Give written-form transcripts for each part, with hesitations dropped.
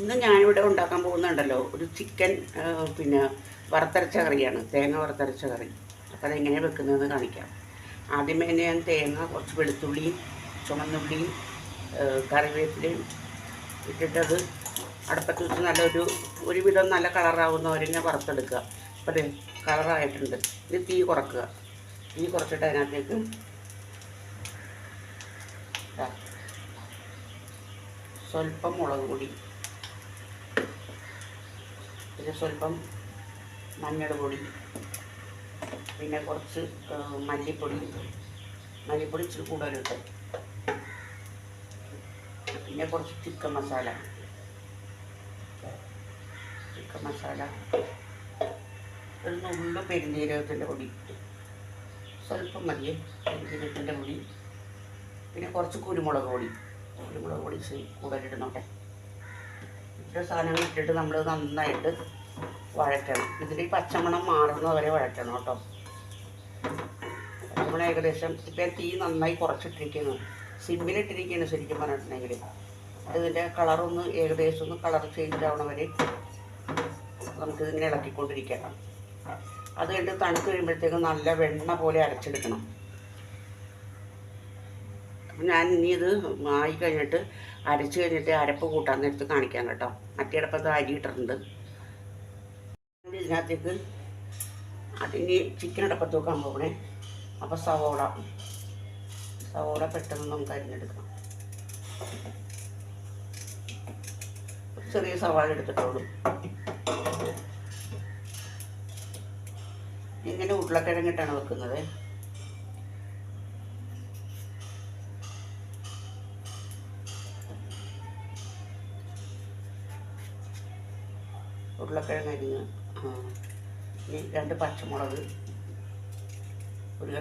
ഇന്ന് ഞാനിവിടെ ഉണ്ടാക്കാൻ പോകുന്നുണ്ടല്ലോ ഒരു ചിക്കൻ പിന്നെ വറുത്തരച്ച കറിയാണ്, തേങ്ങ വറുത്തരച്ച കറി. അപ്പോൾ അതെങ്ങനെ വെക്കുന്നതെന്ന് കാണിക്കാം. ആദ്യമേ ഞാൻ തേങ്ങ, കുറച്ച് വെളുത്തുള്ളിയും ചുമന്നുള്ളിയും കറിവേപ്പിലയും ഇട്ടിട്ടത് അടുപ്പത്ത് വെച്ച് നല്ലൊരു ഒരുവിധം നല്ല കളറാവുന്നവരെ വറുത്തെടുക്കുക. അപ്പോൾ അത് കളറായിട്ടുണ്ട്. ഇത് തീ കുറക്കുക. തീ കുറച്ചിട്ട് അതിനകത്തേക്ക് സ്വല്പം മുളക് പൊടി, പിന്നെ സ്വല്പം മഞ്ഞൾ പൊടി, പിന്നെ കുറച്ച് മല്ലിപ്പൊടി ഇച്ചിരി കൂടുതലിട്ട്, പിന്നെ കുറച്ച് ചിക്കൻ മസാല, ഒരു നുള്ളു പെരുംജീരകത്തിൻ്റെ പൊടി, സ്വല്പം മതി പെരുംജീരകത്തിൻ്റെ പൊടി, പിന്നെ കുറച്ച് കുരുമുളക് പൊടി കൂടുതലിടുന്നുണ്ട്. ഇത്ര സാധനങ്ങൾ ഇട്ടിട്ട് നമ്മൾ നന്നായിട്ട് വഴറ്റണം. ഇതിൻ്റെ ഈ പച്ചമണം മാറുന്നവരെ വഴറ്റണം കേട്ടോ. പച്ചമണം ഏകദേശം ഇപ്പം തീ നന്നായി കുറച്ചിട്ടിരിക്കുന്നു, സിമ്മിലിട്ടിരിക്കുകയാണ് ശരിക്കും പറഞ്ഞിട്ടുണ്ടെങ്കിൽ. ഇതിൻ്റെ കളറൊന്ന് ഏകദേശം ഒന്ന് കളർ ചേഞ്ച് ആവണ വരെ നമുക്കിതിങ്ങനെ ഇളക്കിക്കൊണ്ടിരിക്കണം. അത് കഴിഞ്ഞ് തണുത്ത് കഴിയുമ്പോഴത്തേക്കും നല്ല വെണ്ണ പോലെ അരച്ചെടുക്കണം. ഞാൻ ഇനി ഇത് ആയി കഴിഞ്ഞിട്ട് അരച്ച് കഴിഞ്ഞിട്ട് അരപ്പ് കൂട്ടാൻ നേരത്ത് കാണിക്കാം കേട്ടോ. മറ്റേ അടപ്പത്ത് അരി ഇട്ടിട്ടുണ്ട്. ഇതിനകത്തേക്ക് അതിന് ചിക്കൻ അടപ്പത്ത് വെക്കാൻ പോകണേ. അപ്പോൾ സവോള പെട്ടെന്ന് നമുക്ക് അരിഞ്ഞെടുക്കാം. ചെറിയ സവാള എടുത്തിട്ടുള്ളൂ. ഇങ്ങനെ ഉരുളക്കിഴങ്ങിട്ടാണ് വെക്കുന്നത്. ഉരുളക്കിഴങ്ങ് അരിഞ്ഞ്, ഇനി 2 പച്ചമുളക്, ഒരു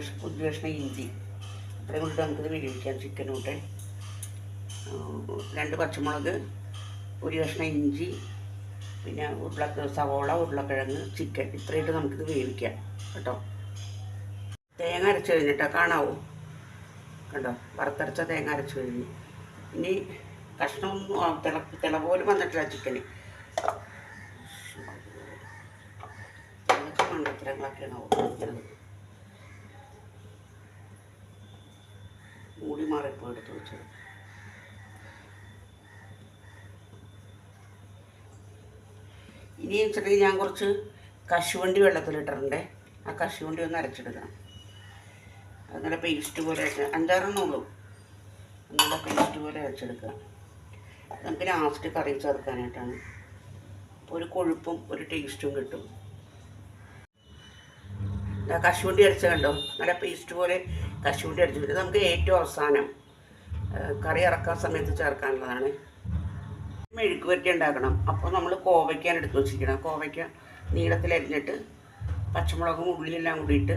കഷ്ണം ഇഞ്ചി, ഇത്രയും കൂടിയിട്ട് നമുക്കിത് വേവിക്കാം. ചിക്കൻ കൂട്ടെ 2 പച്ചമുളക്, ഒരു കഷ്ണം ഇഞ്ചി, പിന്നെ സവോള, ഉരുളക്കിഴങ്ങ്, ചിക്കൻ, ഇത്രയിട്ട് നമുക്കിത് വേവിക്കാം കേട്ടോ. തേങ്ങ അരച്ച് കഴിഞ്ഞിട്ടോ, കാണാവോ കണ്ടോ, വറുത്തരച്ച തേങ്ങ അരച്ച് കഴിഞ്ഞ്. ഇനി കഷ്ണമൊന്നും തിള പോലും വന്നിട്ടില്ല ചിക്കന്. മണ്ടത്തരങ്ങളൊക്കെയാണ് ഓർക്കുന്നത്. മൂടി മാറിപ്പോൾ എടുത്ത് വെച്ചത്. ഇനി വെച്ചിട്ട് ഞാൻ കുറച്ച് കശുവണ്ടി വെള്ളത്തിലിട്ടിട്ടുണ്ട്. ആ കശുവണ്ടി ഒന്ന് അരച്ചെടുക്കണം. അങ്ങനെ പേസ്റ്റ് പോലെ 5-6 ഉള്ളൂ. നല്ല പേസ്റ്റ് പോലെ അരച്ചെടുക്കുക. നമുക്ക് ലാസ്റ്റ് കറി ചേർക്കാനായിട്ടാണ്. ഒരു കൊഴുപ്പും ഒരു ടേസ്റ്റും കിട്ടും. കശുവണ്ടി അരച്ച കണ്ടോ, നല്ല പേസ്റ്റ് പോലെ കശുവണ്ടി അരച്ചിട്ട് നമുക്ക് ഏറ്റവും അവസാനം കറി ഇറക്കാൻ സമയത്ത് ചേർക്കാനുള്ളതാണ്. മെഴുക്ക് വരട്ടി ഉണ്ടാക്കണം. അപ്പോൾ നമ്മൾ കോവയ്ക്കാണ് എടുത്ത് വെച്ചിരിക്കണം. കോവയ്ക്ക നീളത്തിലരിഞ്ഞിട്ട് പച്ചമുളകും ഉള്ളിയെല്ലാം കൂടിയിട്ട്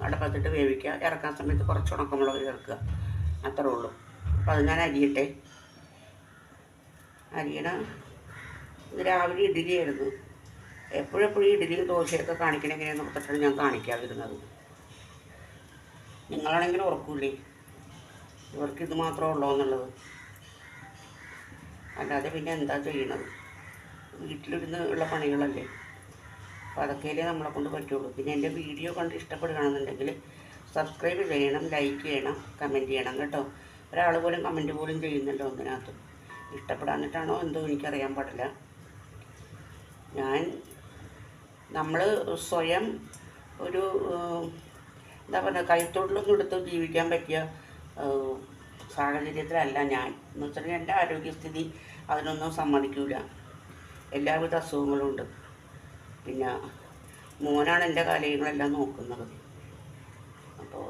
അടപ്പത്തിട്ട് വേവിക്കുക. ഇറക്കാൻ സമയത്ത് കുറച്ച് ഉണക്കമുളക് ചേർക്കുക. അത്രേ ഉള്ളൂ. അപ്പോൾ അത് ഞാൻ അരിയട്ടെ. ഇത് രാവിലെ ഇഡ്ഡലിയായിരുന്നു. എപ്പോഴെപ്പോഴും ഇഡ്ഡലിയും ദോശയൊക്കെ കാണിക്കണ എങ്ങനെയാണെന്ന് ഓർത്തിട്ടാണ് ഞാൻ കാണിക്കാതിരുന്നത്. നിങ്ങളാണെങ്കിലും ഓർക്കൂലേ ഇവർക്ക് ഇത് മാത്രമേ ഉള്ളൂ എന്നുള്ളത്. അല്ലാതെ പിന്നെ എന്താ ചെയ്യണത്? വീട്ടിലിരുന്ന് ഉള്ള പണികളല്ലേ. അപ്പോൾ അതൊക്കെയല്ലേ നമ്മളെ കൊണ്ട് പറ്റുള്ളൂ. പിന്നെ എൻ്റെ വീഡിയോ കണ്ട് ഇഷ്ടപ്പെടുകയാണെന്നുണ്ടെങ്കിൽ സബ്സ്ക്രൈബ് ചെയ്യണം, ലൈക്ക് ചെയ്യണം, കമൻറ്റ് ചെയ്യണം കേട്ടോ. ഒരാൾ പോലും കമൻറ്റ് പോലും ചെയ്യുന്നില്ല ഒന്നിനകത്ത്. ഇഷ്ടപ്പെടാഞ്ഞിട്ടാണോ എന്തോ എനിക്കറിയാൻ പാടില്ല. നമ്മൾ സ്വയം ഒരു എന്താ പറയുക, കൈത്തൊഴിലൊന്നും എടുത്ത് ജീവിക്കാൻ പറ്റിയ സാഹചര്യത്തിലല്ല ഞാൻ. എന്ന് വെച്ചാൽ എൻ്റെ ആരോഗ്യസ്ഥിതി അതിനൊന്നും സമ്മതിക്കില്ല. എല്ലാവിധ അസുഖങ്ങളും ഉണ്ട്. പിന്നെ മോനാണ് എൻ്റെ കാര്യങ്ങളെല്ലാം നോക്കുന്നത്. അപ്പോൾ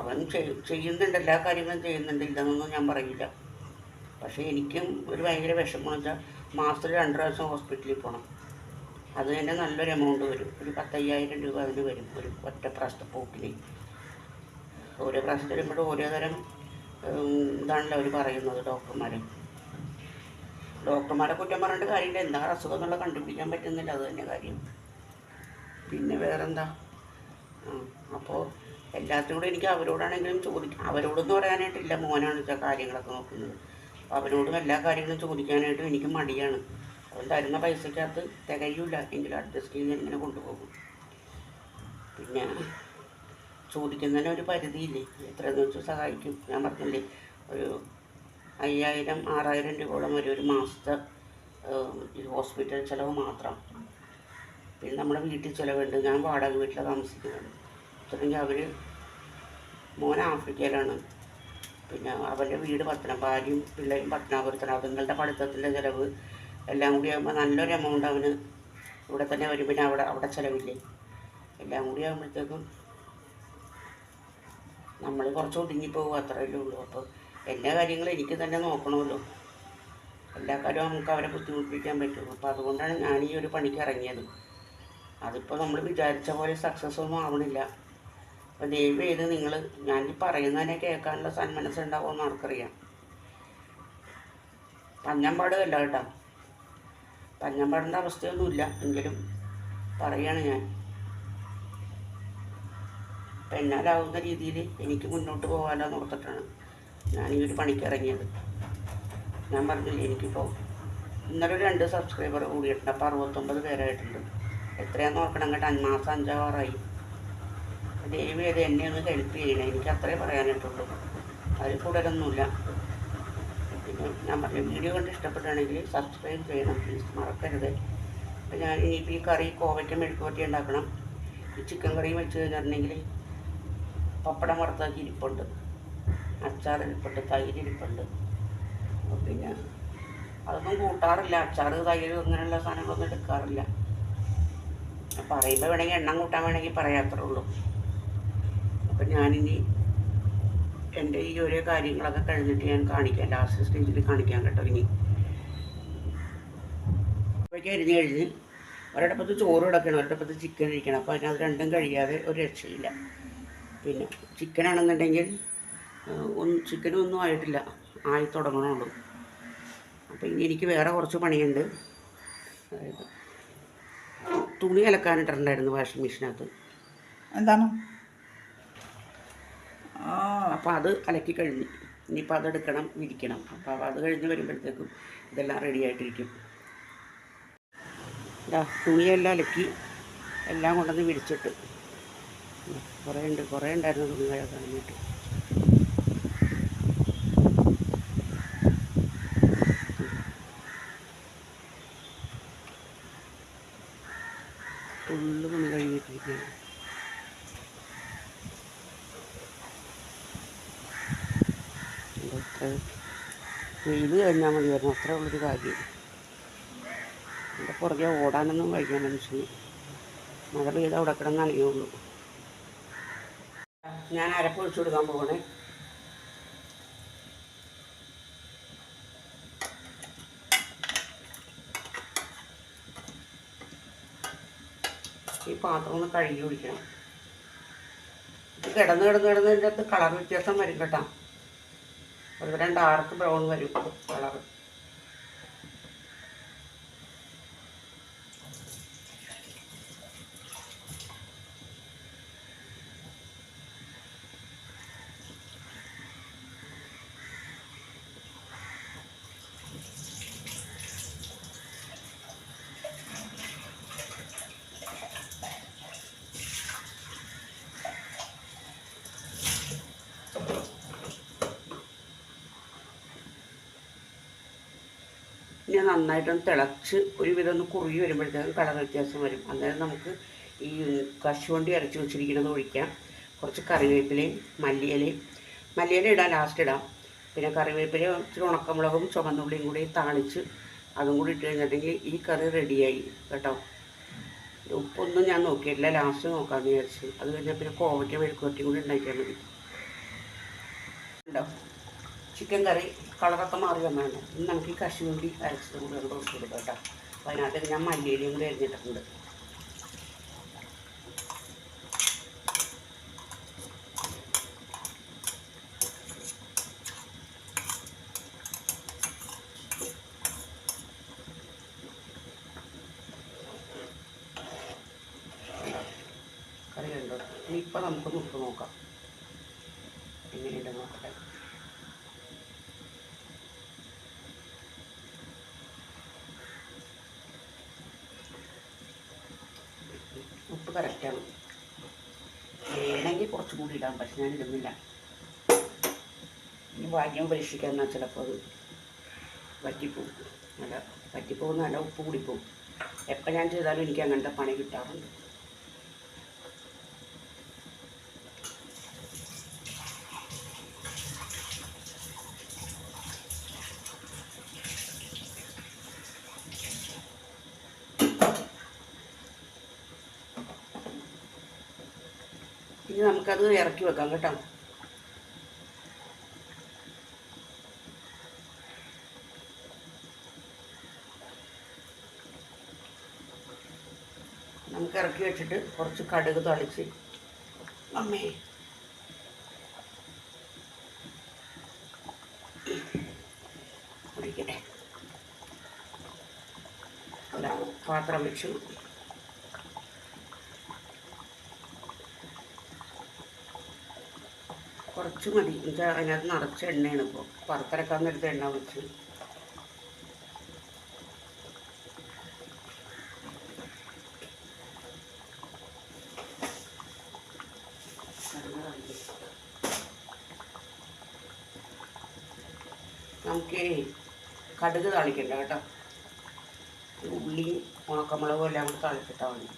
അവൻ ചെയ്യുന്നുണ്ട്, എല്ലാ കാര്യങ്ങളും ചെയ്യുന്നുണ്ട്, ഇല്ലെന്നൊന്നും ഞാൻ പറയില്ല. പക്ഷേ എനിക്കും ഒരു ഭയങ്കര വിഷമം വെച്ചാൽ മാസത്തിൽ 2 പ്രാവശ്യം ഹോസ്പിറ്റലിൽ പോകണം. അത് തന്നെ നല്ലൊരു എമൗണ്ട് വരും. ഒരു 10,000 രൂപ അതിന് വരും ഒരു ഒറ്റ പ്രാവശ്യത്തെ പോക്കിന്. ഓരോ പ്രാവശ്യത്തിൽ വരുമ്പോൾ ഓരോ തരം ഇതാണല്ലോ അവർ പറയുന്നത് ഡോക്ടർമാരെ കുറ്റം പറഞ്ഞിട്ട് കാര്യമില്ല. എന്താ അസുഖം എന്നുള്ളത് കണ്ടുപിടിക്കാൻ പറ്റുന്നില്ല, അത് തന്നെ കാര്യം. പിന്നെ വേറെന്താ? അപ്പോൾ എല്ലാത്തിനും കൂടെ എനിക്ക് അവരോടാണെങ്കിലും ചോദിക്കാം. അവരോടൊന്നും പറയാനായിട്ടില്ല, മോനാണ് വെച്ചാൽ കാര്യങ്ങളൊക്കെ നോക്കുന്നത്. അവനോടും എല്ലാ കാര്യങ്ങളും ചോദിക്കാനായിട്ടും എനിക്ക് മടിയാണ്. അവൻ തരുന്ന പൈസക്കകത്ത് തികയില്ല എങ്കിലും അഡ്ജസ്റ്റ് ചെയ്ത് ഇങ്ങനെ കൊണ്ടുപോകും. പിന്നെ ചോദിക്കുന്നതിന് ഒരു പരിധിയില്ലേ, എത്രയെന്ന് വെച്ച് സഹായിക്കും. ഞാൻ പറഞ്ഞില്ലേ, ഒരു 5000-6000 രൂപയോളം വരും ഒരു മാസത്തെ ഈ ഹോസ്പിറ്റൽ ചിലവ് മാത്രം. പിന്നെ നമ്മുടെ വീട്ടിൽ ചിലവുണ്ട്. ഞാൻ വാടക വീട്ടിലാണ് താമസിക്കുന്നത്. ഇത്രയെങ്കിൽ അവർ മോൻ ആഫ്രിക്കയിലാണ്. പിന്നെ അവൻ്റെ വീട് ഭാര്യയും പിള്ളേരും പത്തനാപുരത്താണ്. അതുങ്ങളുടെ പഠിത്തത്തിൻ്റെ ചിലവ് എല്ലാം കൂടി ആകുമ്പോൾ നല്ലൊരു എമൗണ്ട് അവന് ഇവിടെ തന്നെ വരും. പിന്നെ അവിടെ ചിലവില്ലേ, എല്ലാം കൂടി ആകുമ്പോഴത്തേക്കും നമ്മൾ കുറച്ച് ഒതുങ്ങിപ്പോകും, അത്രയല്ലേ ഉള്ളൂ. അപ്പോൾ എല്ലാ കാര്യങ്ങളും എനിക്ക് തന്നെ നോക്കണമല്ലോ. എല്ലാ കാര്യവും നമുക്ക് അവരെ ബുദ്ധിമുട്ടിക്കാൻ പറ്റുള്ളൂ. അപ്പോൾ അതുകൊണ്ടാണ് ഞാൻ ഈ ഒരു പണിക്ക് ഇറങ്ങിയത്. അതിപ്പോൾ നമ്മൾ വിചാരിച്ച പോലെ സക്സസ് ഒന്നും ആവണില്ല. അപ്പോൾ ദയവ് ചെയ്ത് നിങ്ങൾ ഞാൻ ഈ പറയുന്നതിനെ കേൾക്കാനുള്ള സന്മനസ്സുണ്ടാവുമെന്ന് ആർക്കറിയാം. പഞ്ഞമ്പാടുകയല്ല കേട്ടോ, പഞ്ഞമ്പാടേണ്ട അവസ്ഥയൊന്നുമില്ല, എങ്കിലും പറയുകയാണ് ഞാൻ. അപ്പം എന്നാലാവുന്ന രീതിയിൽ എനിക്ക് മുന്നോട്ട് പോകാമല്ലോ എന്ന് ഓർത്തിട്ടാണ് ഞാൻ ഈ ഒരു പണിക്ക് ഇറങ്ങിയത്. ഞാൻ പറഞ്ഞില്ലേ, എനിക്കിപ്പോൾ ഇന്നലെ ഒരു 2 സബ്സ്ക്രൈബർ കൂടിയിട്ടുണ്ട്. അപ്പോൾ 69 പേരായിട്ടുണ്ട്. എത്രയാണെന്ന് നോക്കണം കേട്ടോ, മാസം 5-6 ദയവ് ചെയ്ത് എന്നെ ഒന്ന് ഹെൽപ്പ് ചെയ്യണേ. എനിക്ക് അത്രേ പറയാനായിട്ടുള്ളൂ, അതിൽ കൂടുതലൊന്നുമില്ല. പിന്നെ ഞാൻ പറഞ്ഞു, വീഡിയോ കണ്ട് ഇഷ്ടപ്പെട്ടാണെങ്കിൽ സബ്സ്ക്രൈബ് ചെയ്യണം പ്ലീസ്, മറക്കരുത്. അപ്പോൾ ഞാൻ ഇനിയിപ്പോൾ ഈ കറി കോവയ്ക്ക മെഴുക്കുവരട്ടി ഉണ്ടാക്കണം. ഈ ചിക്കൻ കറിയും വെച്ച് കഴിഞ്ഞിട്ടുണ്ടെങ്കിൽ പപ്പടം വറുത്താക്കി ഇരിപ്പുണ്ട്, അച്ചാർ ഇരിപ്പുണ്ട്, തൈര് ഇരിപ്പുണ്ട്. പിന്നെ അതൊന്നും കൂട്ടാറില്ല, അച്ചാർ തൈര് അങ്ങനെയുള്ള സാധനങ്ങളൊന്നും എടുക്കാറില്ല. പറയുമ്പോൾ വേണമെങ്കിൽ എണ്ണം കൂട്ടാൻ വേണമെങ്കിൽ പറയാത്രേ ഉള്ളൂ. അപ്പം ഞാനിനി എൻ്റെ ഈ ഓരോ കാര്യങ്ങളൊക്കെ കഴിഞ്ഞിട്ട് ഞാൻ കാണിക്കാം, ലാസ്റ്റ് സ്റ്റേജിൽ കാണിക്കാൻ കേട്ടോ. ഇനി അപ്പോഴേക്കും അരിഞ്ഞ് കഴിഞ്ഞ് ഒരിടപ്പത്ത് ചോറ് കിടക്കണം, ഒരിടപ്പത്ത് ചിക്കൻ കഴിക്കണം. അപ്പോൾ അതിനകത്ത് രണ്ടും കഴിയാതെ ഒരു രക്ഷയില്ല. പിന്നെ ചിക്കനാണെന്നുണ്ടെങ്കിൽ ചിക്കനൊന്നും ആയിട്ടില്ല, ആയി തുടങ്ങണുള്ളൂ. അപ്പോൾ ഇനി എനിക്ക് വേറെ കുറച്ച് പണിയുണ്ട്. അതായത് തുണി അലക്കാനിട്ടുണ്ടായിരുന്നു വാഷിംഗ് മെഷീനകത്ത്. എന്താണ്? അപ്പോൾ അത് അലക്കി കഴിഞ്ഞ് ഇനിയിപ്പോൾ അതെടുക്കണം, വിരിക്കണം. അപ്പോൾ അത് കഴിഞ്ഞ് വരുമ്പോഴത്തേക്കും ഇതെല്ലാം റെഡി ആയിട്ടിരിക്കും. തുണിയെല്ലാം അലക്കി എല്ലാം കൊണ്ടുവന്ന് വിരിച്ചിട്ട് കുറേ ഉണ്ടായിരുന്നു തുണി കഴുകാൻ വേണ്ടിയിട്ട്. ഫുള്ള് തുണി കഴുകിയിട്ടിരിക്കുകയാണ്. വെയിൽ കഴിഞ്ഞാൽ മതിയായിരുന്നു, അത്രേ ഉള്ളൊരു കാര്യം. എൻ്റെ പുറകെ ഓടാനൊന്നും കഴിക്കാൻ മനുഷ്യന്. മഴ പെയ്ത് അവിടെ കിടന്ന് നനയുള്ളൂ. ഞാൻ അരപ്പ് ഒഴിച്ചു കൊടുക്കാൻ പോകണേ. ഈ പാത്രം ഒന്ന് കഴുകി ഒഴിക്കണം. ഇത് കിടന്ന് ഇതിൻ്റെ അകത്ത് കളർ വ്യത്യാസം വരും കേട്ടോ. അതുപോലെ ഡാർക്ക് ബ്രൗൺ വരും കളർ. ഇനി നന്നായിട്ടൊന്ന് തിളച്ച് ഒരുവിധം ഒന്ന് കുറുകി വരുമ്പോഴത്തേക്കും കളർ വ്യത്യാസം വരും. അന്നേരം നമുക്ക് ഈ കശുവണ്ടി അരച്ച് വെച്ചിരിക്കുന്നത് ഒഴിക്കാം. കുറച്ച് കറിവേപ്പിലയും മല്ലിയില ഇടാം, ലാസ്റ്റ് ഇടാം. പിന്നെ കറിവേപ്പില ഇച്ചിരി ഉണക്കമുളകും ചുവന്നുള്ളിയും കൂടി താളിച്ച് അതും കൂടി ഇട്ട് കഴിഞ്ഞിട്ടുണ്ടെങ്കിൽ ഈ കറി റെഡിയായി കേട്ടോ. ഉപ്പൊന്നും ഞാൻ നോക്കിയിട്ടില്ല, ലാസ്റ്റ് നോക്കാമെന്ന് വിചാരിച്ച്. അത് കഴിഞ്ഞാൽ പിന്നെ കോവയ്ക്ക മെഴുക്കുവരട്ടി കൂടി ഉണ്ടാക്കിയാൽ മതി. ഉണ്ടോ ചിക്കൻ കറി കളറൊക്കെ മാറി വന്നാണ്. ഇനി നമുക്ക് ഈ കശുവണ്ടി അരച്ചതും കൂടി ഒന്ന് ഒഴിച്ച് കൊടുക്കാം കേട്ടോ. അപ്പോൾ അതിനകത്ത് ഞാൻ മല്ലിയിലയും കൂടി അരിഞ്ഞിട്ടുണ്ട്. കറി കണ്ടോ? ഇനിയിപ്പോൾ നമുക്ക് ഉപ്പ് നോക്കാം, എങ്ങനെയുണ്ട് നോക്കട്ടെ. ഉപ്പ് കറക്റ്റാണ്. വേണമെങ്കിൽ കുറച്ചും കൂടി ഇടാം, പക്ഷെ ഞാൻ ഇടുന്നില്ല. ഇനി ഭാഗ്യം പരീക്ഷിക്കാമെന്നാൽ ചിലപ്പോൾ അത് വറ്റിപ്പോവും. വറ്റിപ്പോകുന്നല്ല, ഉപ്പ് കൂടിപ്പോവും. എപ്പോൾ ഞാൻ ചെയ്താലും എനിക്ക് അങ്ങനത്തെ പണി കിട്ടാറുണ്ട്. ഇനി നമുക്കത് ഇറക്കി വെക്കാം കേട്ടോ. നമുക്ക് ഇറക്കി വെച്ചിട്ട് കുറച്ച് കടുക് തളിച്ച് അമ്മേ ഒഴിക്കട്ടെ. അല്ല, പാത്രം വെച്ചു. കുറച്ച് മതി. എന്നുവെച്ചാൽ അതിനകത്ത് നിറച്ച എണ്ണയാണ്. ഇപ്പോൾ പുറത്തിറക്കാൻ നേരത്തെ എണ്ണ വെച്ച് നമുക്ക് കടുക് താളിക്കണ്ട കേട്ടോ. ഉള്ളിയും ഉണക്കമുളകും എല്ലാം കൂടെ താളിച്ചിട്ടാൽ മതി.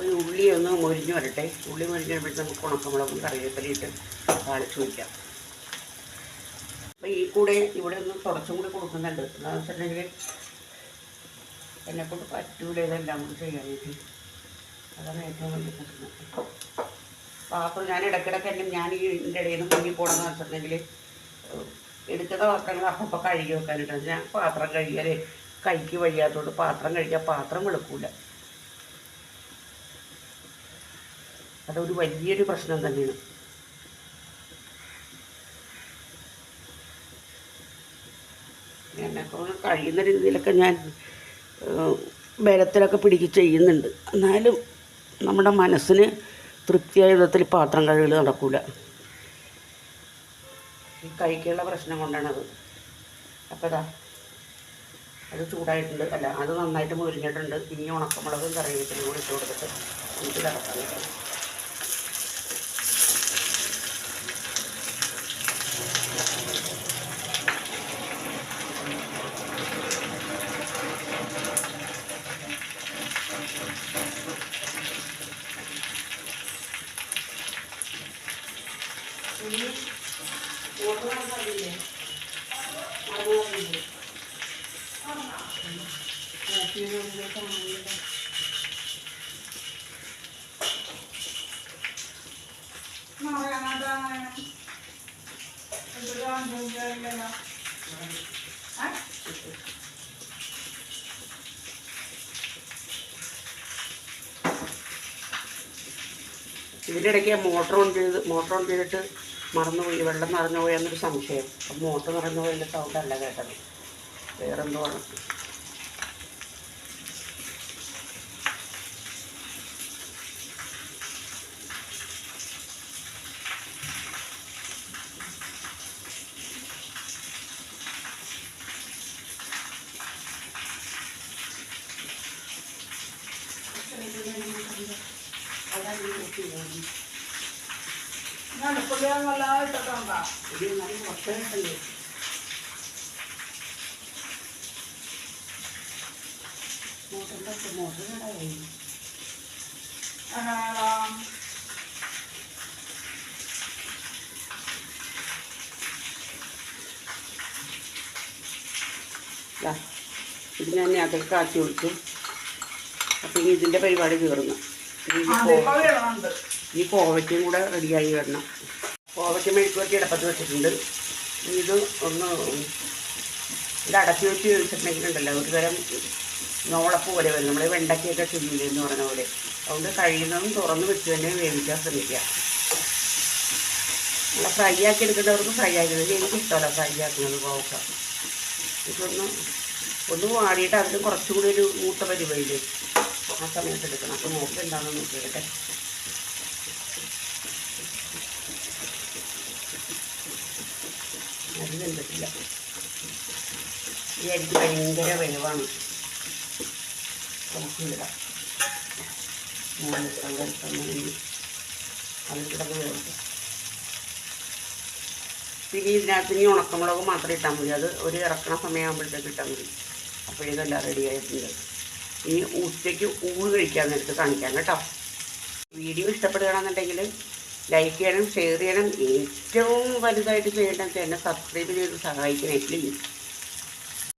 ഒരു ഉള്ളി ഒന്ന് മൊരിഞ്ഞ് വരട്ടെ. ഉള്ളി മൊരിഞ്ഞ് വരുമ്പോഴത്തേക്ക് നമുക്ക് ഉണക്കമുളകും കറിവേപ്പിലയിട്ട് താളിച്ച് വയ്ക്കാം. അപ്പോൾ ഈ കൂടെ ഇവിടെ ഒന്ന് തുടച്ചും കൂടി കൊടുക്കുന്നുണ്ട്. എന്താണെന്ന് വെച്ചിട്ടുണ്ടെങ്കിൽ എന്നെക്കൊണ്ട് പറ്റൂല ഇതെല്ലാം കൂടി ചെയ്യാനായിട്ട്. അതാണ് ഏറ്റവും വലിയ പ്രശ്നം. പാത്രം ഞാൻ ഇടയ്ക്കിടയ്ക്ക് ഞാൻ ഈ ഇതിൻ്റെ ഇടയിൽ നിന്ന് മുങ്ങി പോകണമെന്ന് വെച്ചിട്ടുണ്ടെങ്കിൽ എടുക്കുന്ന പാത്രങ്ങൾ അപ്പം കഴുകി വെക്കാനായിട്ടാണ്. ഞാൻ പാത്രം കഴുകിയാൽ കൈക്ക് വഴിയാത്തതുകൊണ്ട് പാത്രം കഴുകിയാൽ പാത്രം വെളുക്കൂല. അതൊരു വലിയൊരു പ്രശ്നം തന്നെയാണ്. എന്നെക്കൊണ്ട് കഴിയുന്ന രീതിയിലൊക്കെ ഞാൻ ബലത്തിലൊക്കെ പിടിച്ച് ചെയ്യുന്നുണ്ട്. എന്നാലും നമ്മുടെ മനസ്സിന് തൃപ്തിയായ വിധത്തിൽ പാത്രം കഴുകൽ നടക്കില്ല. ഈ കൈക്കുള്ള പ്രശ്നം കൊണ്ടാണത്. അപ്പോൾ ഇതാ അത് ചൂടായിട്ടുണ്ട്. അല്ല, അത് നന്നായിട്ട് മുരിഞ്ഞിട്ടുണ്ട്. ഇനി ഉണക്കമുളകും കറിവേപ്പിലയും കൂടി ഇട്ട് കൊടുത്തിട്ട് നമുക്ക് നടക്കാൻ പറ്റും. ഇതിൻ്റെ ഇടയ്ക്ക് മോട്ടർ ഓൺ ചെയ്തിട്ട് മറന്നുപോയി. വെള്ളം നിറഞ്ഞു പോയെന്നൊരു സംശയം. അപ്പം മോട്ടർ നിറഞ്ഞു പോയതിൻ്റെ സൗണ്ടല്ല കേട്ടത്, വേറെന്തോ ആണ്. ഇത് ഞാൻ അതിലേക്ക് ആക്കി കൊടുത്തു. അപ്പം ഇനി ഇതിൻ്റെ പരിപാടി തീർന്നു. ഈ കോവയ്ക്കും കൂടെ റെഡിയായി വരണം. കോവയ്ക്ക് മെഴുക്കുവരട്ടി ഇടപ്പത്ത് വെച്ചിട്ടുണ്ട്. ഇത് ഒന്ന് ഇത് അടക്കി വെച്ച് വെച്ചിട്ടുണ്ടെങ്കിലുണ്ടല്ലോ ഒരു തരം നോളപ്പ് പോലെ വരും. നമ്മൾ വെണ്ടയ്ക്കൊക്കെ ചെയ്യില്ലേ എന്ന് പറഞ്ഞ പോലെ. അതുകൊണ്ട് കഴിയുന്നതും തുറന്ന് വെച്ച് തന്നെ വേവിക്കാൻ ശ്രമിക്കുക. നമ്മൾ ഫ്രൈ ആക്കി എടുക്കേണ്ടവർക്ക് ഫ്രൈ ആക്കുന്നത് എനിക്കിഷ്ടമല്ല ഫ്രൈ ആക്കുന്നത്. കോവക്ക ഇതൊന്ന് വാടിയിട്ട് അതിന് കുറച്ചുകൂടി ഒരു മൂത്ത പരിപാടി ആ സമയത്ത് എടുക്കണം. അപ്പോൾ നോക്കി എന്താണെന്ന് നോക്കിയിട്ടെ. അത് വെന്തിട്ടില്ല. ഈ അരിക്ക് ഭയങ്കര വേവാണ്. നമുക്കിടാം. അത് കിടന്ന് വേവട്ടെ. പിന്നെ ഇതിനകത്ത് ഇനി ഉണക്കമുളക് മാത്രം ഇട്ടാൽ മതി. അത് ഒരു ഇറക്കണ സമയമാകുമ്പോഴത്തേക്ക് ഇട്ടാൽ മതി. അപ്പോഴേക്കെല്ലാം റെഡി ആയിട്ടുണ്ട്. ഇനി ഉച്ചയ്ക്ക് ഊണ് കഴിക്കാൻ നേരത്ത് കാണിക്കാം കേട്ടോ. വീഡിയോ ഇഷ്ടപ്പെടുകയാണെന്നുണ്ടെങ്കിൽ ലൈക്ക് ചെയ്യണം, ഷെയർ ചെയ്യണം. ഏറ്റവും വലുതായിട്ട് ചെയ്യേണ്ടത് എന്നെ സബ്സ്ക്രൈബ് ചെയ്ത് സഹായിക്കണേ പ്ലീസ്.